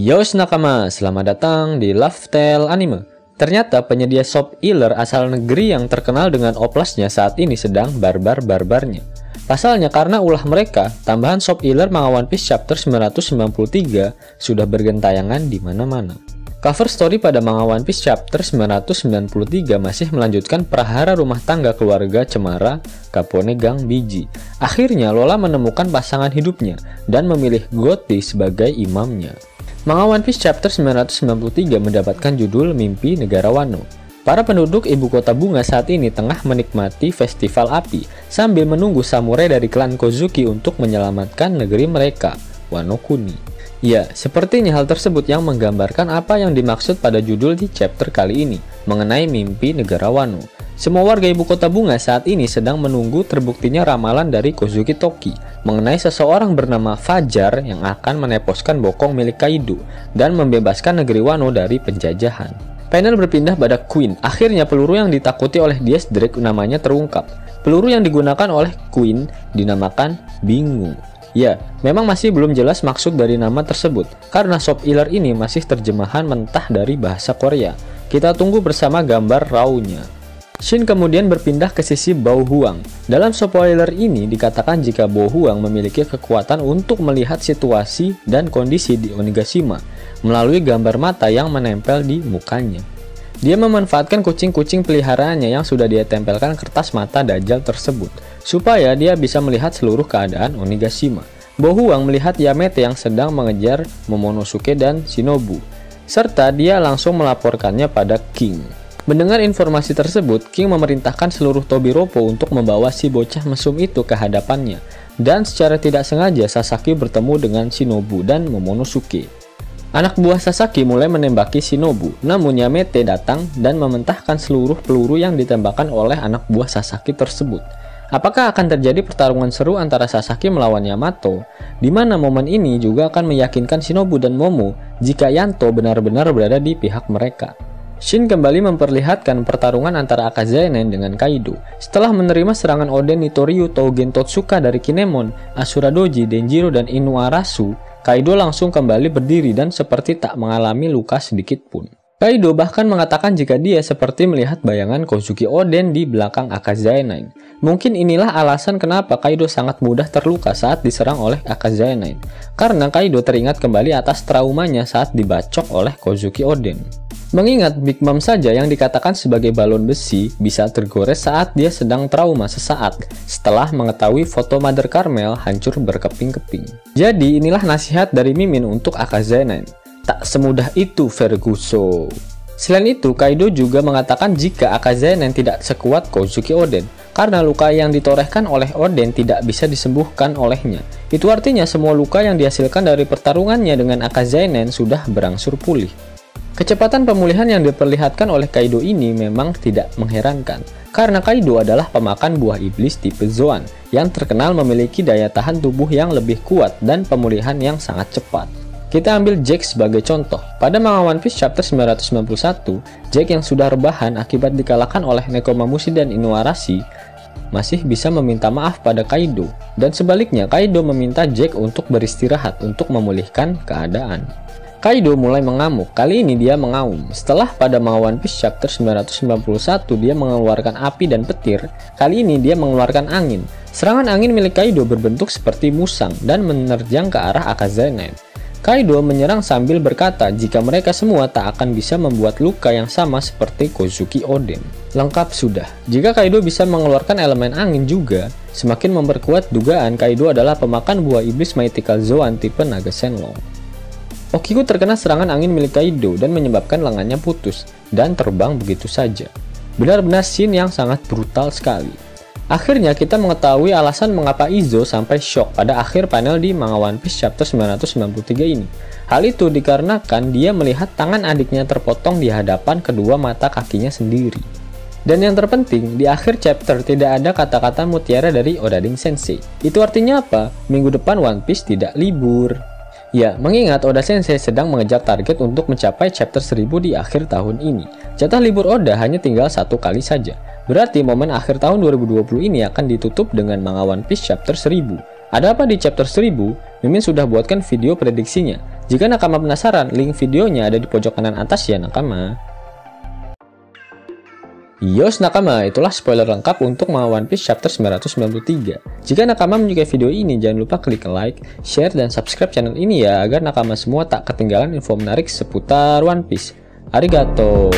Yos nakama, selamat datang di Lifestyle Anime. Ternyata penyedia shop Iller asal negeri yang terkenal dengan oplasnya saat ini sedang barbar-barbarnya. Pasalnya karena ulah mereka, tambahan shop Iller manga One Piece chapter 993 sudah bergentayangan di mana-mana. Cover story pada manga One Piece chapter 993 masih melanjutkan prahara rumah tangga keluarga Cemara, Capone Gang Biji. Akhirnya Lola menemukan pasangan hidupnya dan memilih Gotti sebagai imamnya. Manga One Piece chapter 993 mendapatkan judul Mimpi Negara Wano. Para penduduk ibu kota bunga saat ini tengah menikmati festival api sambil menunggu samurai dari klan Kozuki untuk menyelamatkan negeri mereka, Wano Kuni. Ya, sepertinya hal tersebut yang menggambarkan apa yang dimaksud pada judul di chapter kali ini, mengenai mimpi negara Wano. Semua warga ibu kota bunga saat ini sedang menunggu terbuktinya ramalan dari Kozuki Toki mengenai seseorang bernama Fajar yang akan meneposkan bokong milik Kaido dan membebaskan negeri Wano dari penjajahan. Panel berpindah pada Queen. Akhirnya peluru yang ditakuti oleh Diaz Drake namanya terungkap. Peluru yang digunakan oleh Queen dinamakan Bingung. Ya, memang masih belum jelas maksud dari nama tersebut, karena shop Iller ini masih terjemahan mentah dari bahasa Korea. Kita tunggu bersama gambar raw-nya. Shin kemudian berpindah ke sisi Bao Huang. Dalam shop Iller ini dikatakan jika Bao Huang memiliki kekuatan untuk melihat situasi dan kondisi di Onigashima melalui gambar mata yang menempel di mukanya. Dia memanfaatkan kucing-kucing peliharaannya yang sudah dia tempelkan kertas mata Dajjal tersebut, supaya dia bisa melihat seluruh keadaan Onigashima. Bao Huang melihat Yamete yang sedang mengejar Momonosuke dan Shinobu, serta dia langsung melaporkannya pada King. Mendengar informasi tersebut, King memerintahkan seluruh Tobiropo untuk membawa si bocah mesum itu ke hadapannya, dan secara tidak sengaja Sasaki bertemu dengan Shinobu dan Momonosuke. Anak buah Sasaki mulai menembaki Shinobu, namun Yamete datang dan mementahkan seluruh peluru yang ditembakkan oleh anak buah Sasaki tersebut. Apakah akan terjadi pertarungan seru antara Sasaki melawan Yamato, di mana momen ini juga akan meyakinkan Shinobu dan Momo jika Yanto benar-benar berada di pihak mereka. Shin kembali memperlihatkan pertarungan antara Akazanen dengan Kaido. Setelah menerima serangan Oden Nitoryu Tougen Totsuka dari Kinemon, Asura Doji, Denjiro, dan Inuarasu, Kaido langsung kembali berdiri dan seperti tak mengalami luka sedikit pun. Kaido bahkan mengatakan jika dia seperti melihat bayangan Kozuki Oden di belakang Akazanen. Mungkin inilah alasan kenapa Kaido sangat mudah terluka saat diserang oleh Akazanen, karena Kaido teringat kembali atas traumanya saat dibacok oleh Kozuki Oden. Mengingat Big Mom saja yang dikatakan sebagai balon besi bisa tergores saat dia sedang trauma sesaat setelah mengetahui foto Mother Carmel hancur berkeping-keping. Jadi inilah nasihat dari Mimin untuk Akazanen. Tak semudah itu Verguso. Selain itu, Kaido juga mengatakan jika Akazanen tidak sekuat Kozuki Oden, karena luka yang ditorehkan oleh Oden tidak bisa disembuhkan olehnya. Itu artinya semua luka yang dihasilkan dari pertarungannya dengan Akazanen sudah berangsur pulih. Kecepatan pemulihan yang diperlihatkan oleh Kaido ini memang tidak mengherankan, karena Kaido adalah pemakan buah iblis tipe Zoan yang terkenal memiliki daya tahan tubuh yang lebih kuat dan pemulihan yang sangat cepat. Kita ambil Jack sebagai contoh. Pada manga One Piece chapter 991, Jack yang sudah rebahan akibat dikalahkan oleh Nekomamushi dan Inuarashi masih bisa meminta maaf pada Kaido, dan sebaliknya Kaido meminta Jack untuk beristirahat untuk memulihkan keadaan. Kaido mulai mengamuk. Kali ini dia mengaum. Setelah pada manga One Piece chapter 991 dia mengeluarkan api dan petir, kali ini dia mengeluarkan angin. Serangan angin milik Kaido berbentuk seperti musang dan menerjang ke arah Akazanen. Kaido menyerang sambil berkata jika mereka semua tak akan bisa membuat luka yang sama seperti Kozuki Oden. Lengkap sudah. Jika Kaido bisa mengeluarkan elemen angin juga, semakin memperkuat dugaan Kaido adalah pemakan buah iblis Mythical Zoan tipe Naga Shenlong. Okiku terkena serangan angin milik Kaido dan menyebabkan lengannya putus dan terbang begitu saja. Benar-benar scene yang sangat brutal sekali. Akhirnya kita mengetahui alasan mengapa Izo sampai shock pada akhir panel di manga One Piece chapter 993 ini. Hal itu dikarenakan dia melihat tangan adiknya terpotong di hadapan kedua mata kakinya sendiri. Dan yang terpenting, di akhir chapter tidak ada kata-kata mutiara dari Odading Sensei. Itu artinya apa? Minggu depan One Piece tidak libur. Ya, mengingat Oda Sensei sedang mengejar target untuk mencapai chapter 1000 di akhir tahun ini. Jatah libur Oda hanya tinggal 1 kali saja. Berarti momen akhir tahun 2020 ini akan ditutup dengan manga One Piece chapter 1000. Ada apa di chapter 1000? Mimin sudah buatkan video prediksinya. Jika nakama penasaran, link videonya ada di pojok kanan atas ya nakama. Yos nakama, itulah spoiler lengkap untuk manga One Piece chapter 993. Jika nakama menyukai video ini, jangan lupa klik like, share, dan subscribe channel ini ya, agar nakama semua tak ketinggalan info menarik seputar One Piece. Arigato!